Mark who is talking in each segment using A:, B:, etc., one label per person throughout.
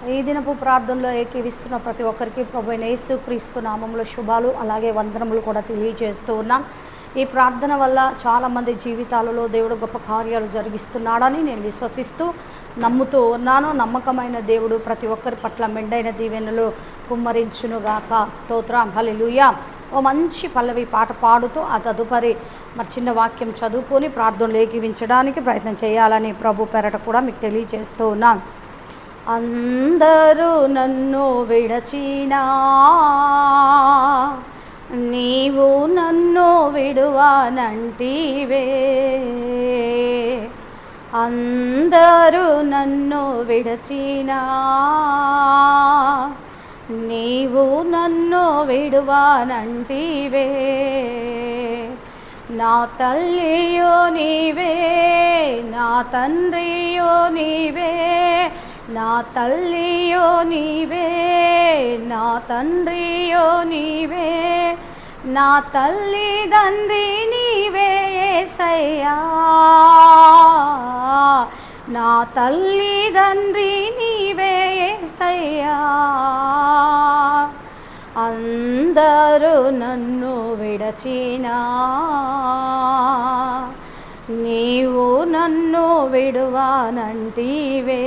A: ఈ దినపు ప్రార్థనలో ఏకీవిస్తున్న ప్రతి ఒక్కరికి ప్రభువైన యేసుక్రీస్తు నామములో శుభాలు అలాగే వందనములు కూడా తెలియజేస్తూ ఉన్నాం. ఈ ప్రార్థన వల్ల చాలామంది జీవితాలలో దేవుడు గొప్ప కార్యాలు జరిగిస్తున్నాడని నేను విశ్వసిస్తూ నమ్ముతూ ఉన్నాను. నమ్మకమైన దేవుడు ప్రతి ఒక్కరి పట్ల మెండైన దీవెనలు కుమ్మరించునుగాక. స్తోత్రం, హల్లెలూయా. ఓ మంచి పల్లవి పాట పాడుతూ ఆ తదుపరి చిన్న వాక్యం చదువుకొని ప్రార్థనలు ఏకీవించడానికి ప్రయత్నం చేయాలని ప్రభు పేరట కూడా మీకు తెలియజేస్తూ ఉన్నాను. అందరూ నన్ను విడచినా నీవు నన్ను విడువనంటివే, అందరూ నన్ను విడచినా నీవు నన్ను విడువనంటివే, నా తల్లియో నీవే నా తండ్రియో నీవే, నా తల్లియో నీవే నా తండ్రియో నీవే, నా తల్లిదండ్రి నీవే యేసయ్యా, నా తల్లిదండ్రి నీవే యేసయ్యా. అందరూ నన్ను విడచినా నీవు నన్ను విడువనంటివే,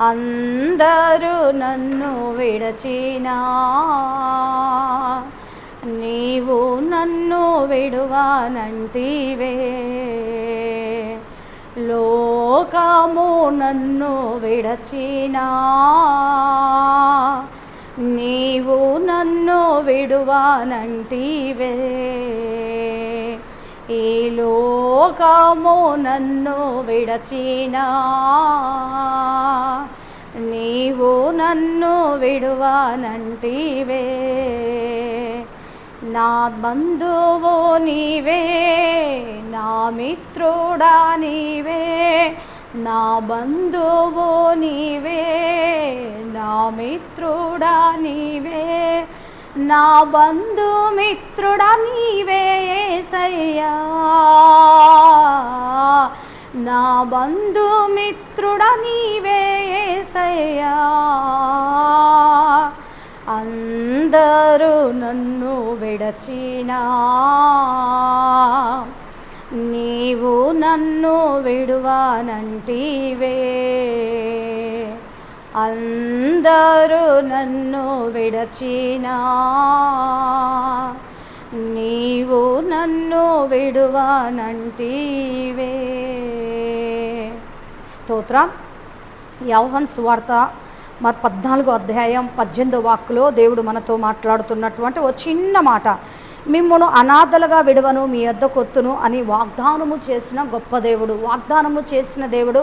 A: అందరూ నన్ను విడచినా నీవు నన్ను విడువనంటివే, లోకము నన్ను విడచినా నీవు నన్ను విడువనంటివే, ఈ లోకము నన్ను విడచినా నీవు నన్ను విడువనంటివే, నా బంధువు నీవే నా మిత్రుడా నీవే, నా బంధువు నీవే నా మిత్రుడా నీవే, నా బంధుమిత్రుడా నీవే యేసయ్యా, నా బంధుమిత్రుడా నీవే యేసయ్యా. అందరూ నన్ను విడచినా నీవు నన్ను విడువనంటివే, అందరూ నన్ను విడచినా నీవు నన్ను విడువనంటివే. స్తోత్రం. యోహాను సువార్త 14వ అధ్యాయం 18వ వాక్కులో దేవుడు మనతో మాట్లాడుతున్నటువంటి ఓ చిన్న మాట, మిమ్మును అనాథలుగా విడువను మీ యొద్దకొత్తును అని వాగ్దానము చేసిన గొప్ప దేవుడు, వాగ్దానము చేసిన దేవుడు,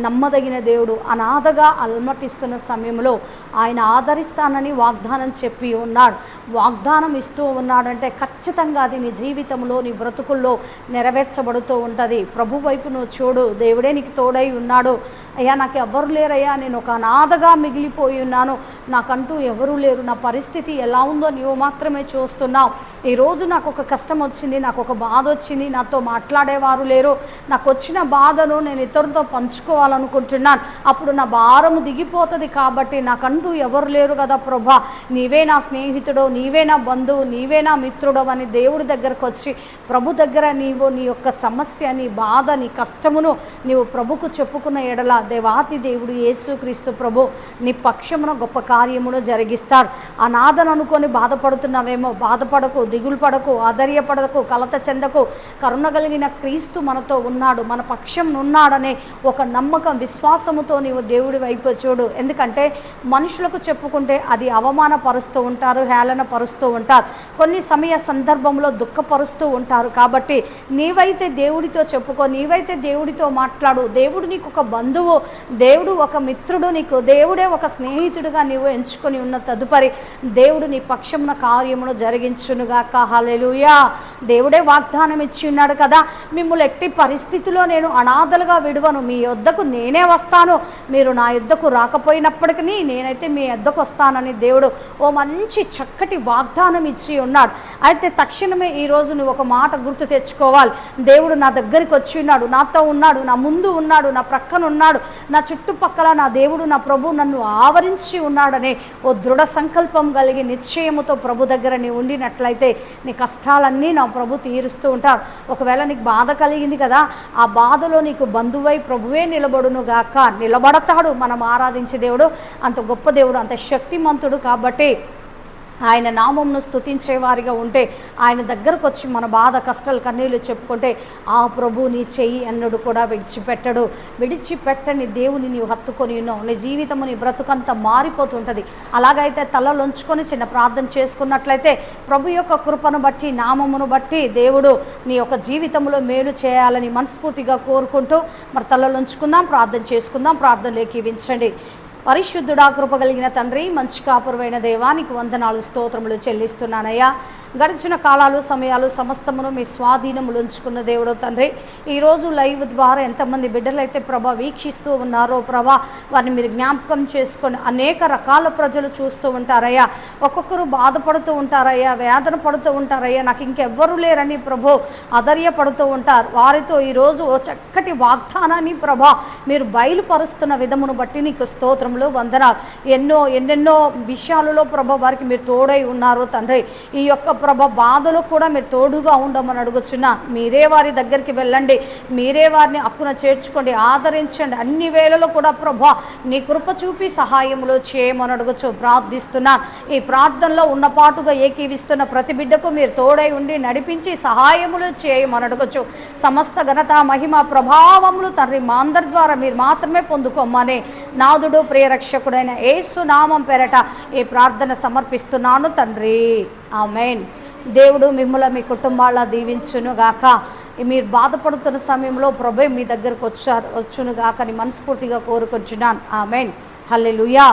A: నమ్మదగిన దేవుడు. అనాథగా అలమటిస్తున్న సమయంలో ఆయన ఆదరిస్తానని వాగ్దానం చెప్పి ఉన్నాడు. వాగ్దానం ఇస్తూ ఉన్నాడంటే ఖచ్చితంగా అది నీ జీవితంలో నీ బ్రతుకుల్లో నెరవేర్చబడుతూ ఉంటుంది. ప్రభు వైపు నువ్వు చూడు, దేవుడే నీకు తోడై ఉన్నాడు. అయ్యా నాకు ఎవరు లేరయ్యా, నేను ఒక అనాథగా మిగిలిపోయి ఉన్నాను, నాకంటూ ఎవరూ లేరు, నా పరిస్థితి ఎలా ఉందో నీవు మాత్రమే చూస్తున్నావు. ఈరోజు నాకు ఒక కష్టం వచ్చింది, నాకు ఒక బాధ వచ్చింది, నాతో మాట్లాడేవారు లేరు, నాకు వచ్చిన బాధను నేను ఇతరులతో పంచుకోవాలనుకుంటున్నాను, అప్పుడు నా భారము దిగిపోతుంది. కాబట్టి నాకంటూ ఎవరు లేరు కదా ప్రభా, నీవే నా స్నేహితుడు, నీవే నా బంధువు, నీవే నా మిత్రుడు అని దేవుడి దగ్గరకు వచ్చి ప్రభు దగ్గర నీవు నీ యొక్క సమస్య, నీ బాధ, నీ కష్టమును నీవు ప్రభుకు చెప్పుకున్న ఎడల దేవాతి దేవుడు యేసుక్రీస్తు ప్రభు నీ పక్షమున గొప్ప కార్యమును జరిగిస్తాడు. అనాథను అనుకొని బాధపడుతున్నావేమో, బాధపడకు, దిగులు పడకు, ఆధైర్యపడకు, కలత చెందకు. కరుణ కలిగిన క్రీస్తు మనతో ఉన్నాడు, మన పక్షం ఉన్నాడనే ఒక నమ్మకం, విశ్వాసముతో నీవు దేవుడి వైపు చూడు. ఎందుకంటే మనుషులకు చెప్పుకుంటే అది అవమానపరుస్తూ ఉంటారు, హేళన పరుస్తూ ఉంటారు, కొన్ని సమయ సందర్భంలో దుఃఖపరుస్తూ ఉంటారు. కాబట్టి నీవైతే దేవుడితో చెప్పుకో, నీవైతే దేవుడితో మాట్లాడు. దేవుడు నీకు ఒక బంధువు, దేవుడు ఒక మిత్రుడు, నీకు దేవుడే ఒక స్నేహితుడిగా నీవు ఎంచుకొని ఉన్న తదుపరి దేవుడు నీ పక్షమున కార్యమును జరిగించునుగాక. హల్లెలూయా. దేవుడే వాగ్దానం ఇచ్చి ఉన్నాడు కదా, మిమ్మల్ని ఎట్టి పరిస్థితిలో నేను అనాథలుగా విడువను, మీ యొద్దకు నేనే వస్తాను, మీరు నా యొద్దకు రాకపోయినప్పటికీ నేనైతే మీ యొద్దకు వస్తానని దేవుడు ఓ మంచి చక్కటి వాగ్దానం ఇచ్చి ఉన్నాడు. అయితే తక్షణమే ఈరోజు నువ్వు ఒక మాట గుర్తు తెచ్చుకోవాలి, దేవుడు నా దగ్గరికి వచ్చి ఉన్నాడు, నాతో ఉన్నాడు, నా ముందు ఉన్నాడు, నా ప్రక్కన ఉన్నాడు, నా చుట్టుపక్కల నా దేవుడు నా ప్రభు నన్ను ఆవరించి ఉన్నాడనే ఓ దృఢ సంకల్పం కలిగి నిశ్చయముతో ప్రభు దగ్గర నీ ఉండినట్లయితే నీ కష్టాలన్నీ నా ప్రభు తీరుస్తూ ఉంటారు. ఒకవేళ నీకు బాధ కలిగింది కదా, ఆ బాధలో నీకు బంధువై ప్రభువే నిలబడును గాక. నిలబడతాడు. మనం ఆరాధించే దేవుడు అంత గొప్ప దేవుడు, అంత శక్తిమంతుడు. కాబట్టి ఆయన నామంను స్తుతించే వారిగా ఉంటే, ఆయన దగ్గరకు వచ్చి మన బాధ కష్టాలు కన్నీళ్ళు చెప్పుకుంటే ఆ ప్రభు నీ చెయ్యి అన్నుడు కూడా విడిచిపెట్టడు. విడిచిపెట్టని దేవుని నీవు హత్తుకొని ఉన్నావు. నీ జీవితము నీ బ్రతుకంతా మారిపోతుంటుంది. అలాగైతే తలలోంచుకొని చిన్న ప్రార్థన చేసుకున్నట్లయితే ప్రభు యొక్క కృపను బట్టి నామమును బట్టి దేవుడు నీ యొక్క జీవితంలో మేలు చేయాలని మనస్ఫూర్తిగా కోరుకుంటూ మరి తలలోంచుకుందాం, ప్రార్థన చేసుకుందాం. ప్రార్థనలోకి వించండి. పరిశుద్ధుడా, కృప కలిగిన తండ్రి, మంచి కాపురమైన దేవానికి వందనాలు స్తోత్రములు చెల్లిస్తున్నానయ్యా. గడిచిన కాలాలు సమయాలు సమస్తమును మీ స్వాధీనములు ఉంచుకున్న దేవుడు తండ్రి, ఈరోజు లైవ్ ద్వారా ఎంతమంది బిడ్డలైతే ప్రభా వీక్షిస్తూ ఉన్నారో ప్రభా, వారిని మీరు జ్ఞాపకం చేసుకొని అనేక రకాల ప్రజలు చూస్తూ ఉంటారయ్యా. ఒక్కొక్కరు బాధపడుతూ ఉంటారయ్యా, వేదన పడుతూ ఉంటారయ్యా, నాకు ఇంకెవ్వరూ లేరని ప్రభు ఆధైర్యపడుతూ ఉంటారు. వారితో ఈరోజు ఓ చక్కటి వాగ్దానాన్ని ప్రభా మీరు బయలుపరుస్తున్న విధమును బట్టి నీకు స్తోత్రములు వందనాలు. ఎన్నెన్నో విషయాలలో ప్రభా వారికి మీరు తోడై ఉన్నారు తండ్రి. ఈ యొక్క ప్రభా బాధలో కూడా మీరు తోడుగా ఉండమని అడుగుచున్నా. మీరే వారి దగ్గరికి వెళ్ళండి, మీరే వారిని హక్కున చేర్చుకోండి, ఆదరించండి. అన్ని వేళలో కూడా ప్రభా నీ కృప చూపి సహాయములు చేయమని అడుగుచు ప్రార్థిస్తున్నా. ఈ ప్రార్థనలో ఉన్నపాటుగా ఏకీవిస్తున్న ప్రతి బిడ్డకు మీరు తోడై ఉండి నడిపించి సహాయములు చేయమని అడుగుచు. సమస్త ఘనత మహిమ ప్రభావములు తండ్రి మా అందరి ద్వారా మీరు మాత్రమే పొందుకోమని నాదుడు ప్రియరక్షకుడైన యేసు నామం పేరట ఈ ప్రార్థన సమర్పిస్తున్నాను తండ్రి. ఆమేన్. దేవుడు మిమ్మల్ని మీ కుటుంబాల దీవించును గాక. మీరు బాధపడుతున్న సమయంలో ప్రభు మీ దగ్గరకు వచ్చును గాక అని మనస్ఫూర్తిగా కోరుకొచ్చున్నాను. ఆమేన్. హల్లెలూయా.